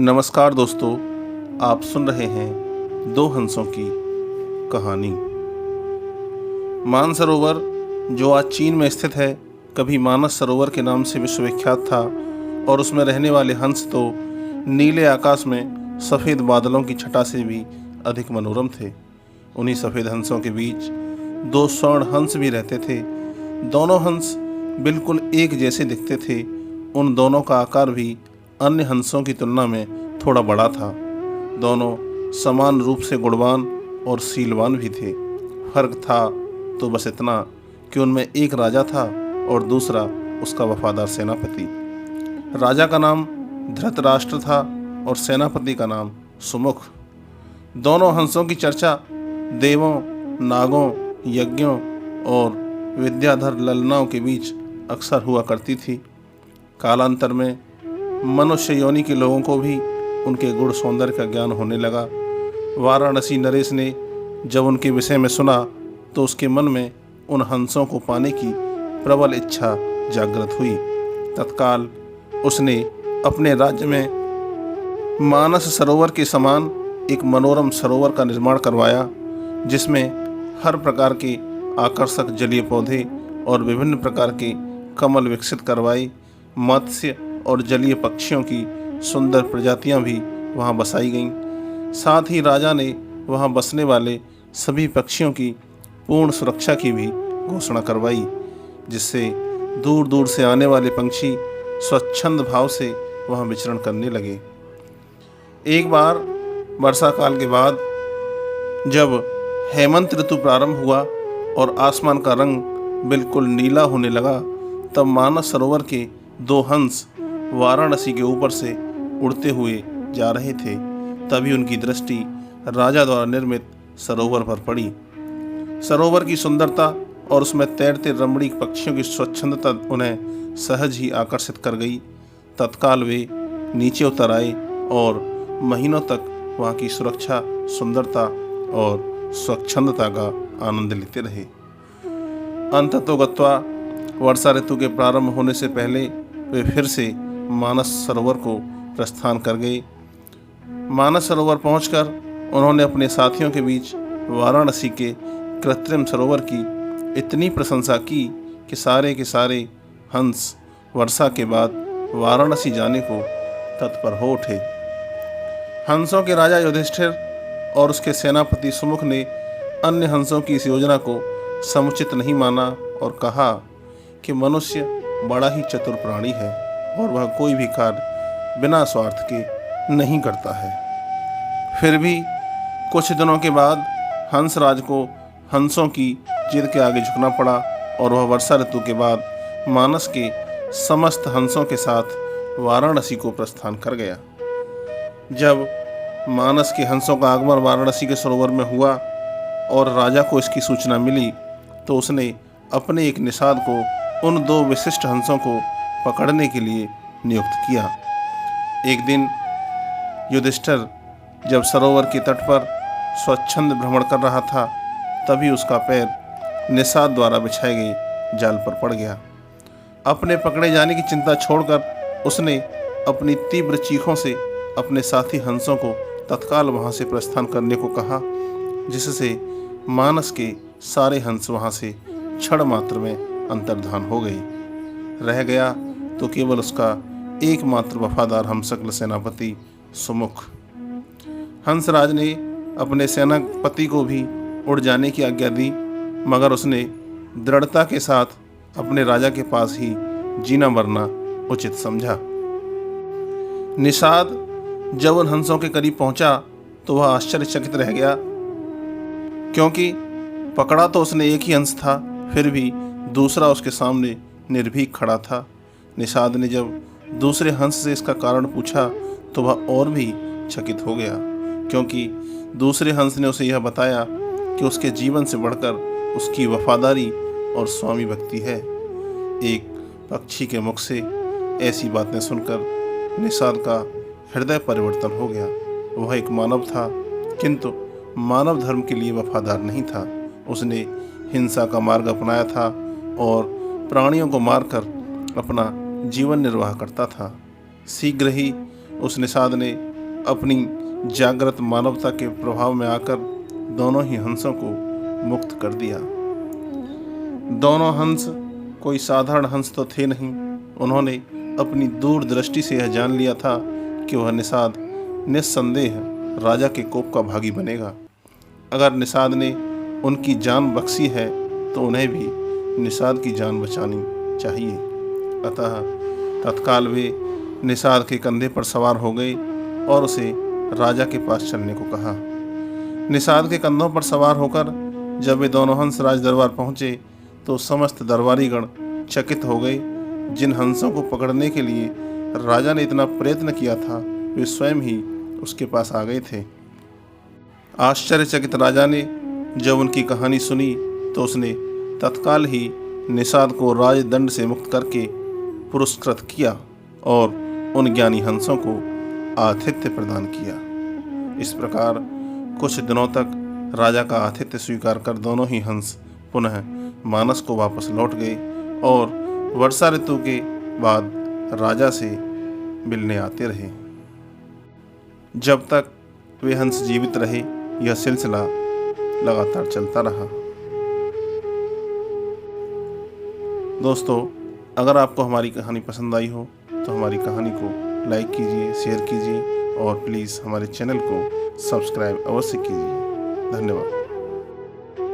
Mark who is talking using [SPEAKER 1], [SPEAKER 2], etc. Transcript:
[SPEAKER 1] नमस्कार दोस्तों, आप सुन रहे हैं दो हंसों की कहानी। मानसरोवर जो आज चीन में स्थित है, कभी मानस सरोवर के नाम से विश्वविख्यात था और उसमें रहने वाले हंस तो नीले आकाश में सफ़ेद बादलों की छटा से भी अधिक मनोरम थे। उन्हीं सफ़ेद हंसों के बीच दो स्वर्ण हंस भी रहते थे। दोनों हंस बिल्कुल एक जैसे दिखते थे। उन दोनों का आकार भी अन्य हंसों की तुलना में थोड़ा बड़ा था। दोनों समान रूप से गुणवान और शीलवान भी थे। फर्क था तो बस इतना कि उनमें एक राजा था और दूसरा उसका वफादार सेनापति। राजा का नाम धृतराष्ट्र था और सेनापति का नाम सुमुख। दोनों हंसों की चर्चा देवों, नागों, यज्ञों और विद्याधर ललनाओं के बीच अक्सर हुआ करती थी। कालांतर में मनुष्य योनि के लोगों को भी उनके गुण सौंदर्य का ज्ञान होने लगा। वाराणसी नरेश ने जब उनके विषय में सुना तो उसके मन में उन हंसों को पाने की प्रबल इच्छा जागृत हुई। तत्काल उसने अपने राज्य में मानस सरोवर के समान एक मनोरम सरोवर का निर्माण करवाया, जिसमें हर प्रकार के आकर्षक जलीय पौधे और विभिन्न प्रकार के कमल विकसित करवाए। मत्स्य और जलीय पक्षियों की सुंदर प्रजातियां भी वहां बसाई गईं। साथ ही राजा ने वहां बसने वाले सभी पक्षियों की पूर्ण सुरक्षा की भी घोषणा करवाई, जिससे दूर दूर से आने वाले पंछी स्वच्छंद भाव से वहां विचरण करने लगे। एक बार वर्षा काल के बाद जब हेमंत ऋतु प्रारंभ हुआ और आसमान का रंग बिल्कुल नीला होने लगा, तब मानस सरोवर के दो हंस वाराणसी के ऊपर से उड़ते हुए जा रहे थे। तभी उनकी दृष्टि राजा द्वारा निर्मित सरोवर पर पड़ी। सरोवर की सुंदरता और उसमें तैरते रमणीक पक्षियों की स्वच्छंदता उन्हें सहज ही आकर्षित कर गई। तत्काल वे नीचे उतर आए और महीनों तक वहाँ की सुरक्षा, सुंदरता और स्वच्छंदता का आनंद लेते रहे। अंततोगत्वा वर्षा ऋतु के प्रारंभ होने से पहले वे फिर से मानस सरोवर को प्रस्थान कर गए। मानस सरोवर पहुंचकर उन्होंने अपने साथियों के बीच वाराणसी के कृत्रिम सरोवर की इतनी प्रशंसा की कि सारे के सारे हंस वर्षा के बाद वाराणसी जाने को तत्पर हो उठे। हंसों के राजा युधिष्ठिर और उसके सेनापति सुमुख ने अन्य हंसों की इस योजना को समुचित नहीं माना और कहा कि मनुष्य बड़ा ही चतुर प्राणी है और वह कोई भी कार्य बिना स्वार्थ के नहीं करता है। फिर भी कुछ दिनों के बाद हंसराज को हंसों की जिद के आगे झुकना पड़ा और वह वर्षा ऋतु के बाद मानस के समस्त हंसों के साथ वाराणसी को प्रस्थान कर गया। जब मानस के हंसों का आगमन वाराणसी के सरोवर में हुआ और राजा को इसकी सूचना मिली, तो उसने अपने एक निषाद को उन दो विशिष्ट हंसों को पकड़ने के लिए नियुक्त किया। एक दिन युधिष्ठिर जब सरोवर के तट पर स्वच्छंद भ्रमण कर रहा था, तभी उसका पैर निषाद द्वारा बिछाए गए जाल पर पड़ गया। अपने पकड़े जाने की चिंता छोड़कर उसने अपनी तीव्र चीखों से अपने साथी हंसों को तत्काल वहां से प्रस्थान करने को कहा, जिससे मानस के सारे हंस वहां से क्षण मात्र में अंतर्धान हो गए। रह गया तो केवल उसका एकमात्र वफादार हमशक्ल सेनापति सुमुख। हंसराज ने अपने सेनापति को भी उड़ जाने की आज्ञा दी, मगर उसने दृढ़ता के साथ अपने राजा के पास ही जीना मरना उचित समझा। निषाद जब उन हंसों के करीब पहुंचा तो वह आश्चर्यचकित रह गया, क्योंकि पकड़ा तो उसने एक ही हंस था, फिर भी दूसरा उसके सामने निर्भीक खड़ा था। निषाद ने जब दूसरे हंस से इसका कारण पूछा तो वह और भी चकित हो गया, क्योंकि दूसरे हंस ने उसे यह बताया कि उसके जीवन से बढ़कर उसकी वफादारी और स्वामी भक्ति है। एक पक्षी के मुख से ऐसी बातें सुनकर निषाद का हृदय परिवर्तन हो गया। वह एक मानव था, किंतु मानव धर्म के लिए वफादार नहीं था। उसने हिंसा का मार्ग अपनाया था और प्राणियों को मारकर अपना जीवन निर्वाह करता था। शीघ्र ही उस निषाद ने अपनी जागृत मानवता के प्रभाव में आकर दोनों ही हंसों को मुक्त कर दिया। दोनों हंस कोई साधारण हंस तो थे नहीं। उन्होंने अपनी दूरदृष्टि से यह जान लिया था कि वह निषाद निस्संदेह राजा के कोप का भागी बनेगा। अगर निषाद ने उनकी जान बख्शी है तो उन्हें भी निषाद की जान बचानी चाहिए। अतः तत्काल वे निषाद के कंधे पर सवार हो गए और उसे राजा के पास चलने को कहा। निषाद के कंधों पर सवार होकर जब वे दोनों हंस राज दरबार पहुंचे तो समस्त दरबारीगण चकित हो गए। जिन हंसों को पकड़ने के लिए राजा ने इतना प्रयत्न किया था वे स्वयं ही उसके पास आ गए थे। आश्चर्यचकित राजा ने जब उनकी कहानी सुनी तो उसने तत्काल ही निषाद को राजदंड से मुक्त करके पुरस्कृत किया और उन ज्ञानी हंसों को आतिथ्य प्रदान किया। इस प्रकार कुछ दिनों तक राजा का आतिथ्य स्वीकार कर दोनों ही हंस पुनः मानस को वापस लौट गए और वर्षा ऋतु के बाद राजा से मिलने आते रहे। जब तक वे हंस जीवित रहे यह सिलसिला लगातार चलता रहा। दोस्तों, अगर आपको हमारी कहानी पसंद आई हो तो हमारी कहानी को लाइक कीजिए, शेयर कीजिए और प्लीज़ हमारे चैनल को सब्सक्राइब अवश्य कीजिए। धन्यवाद।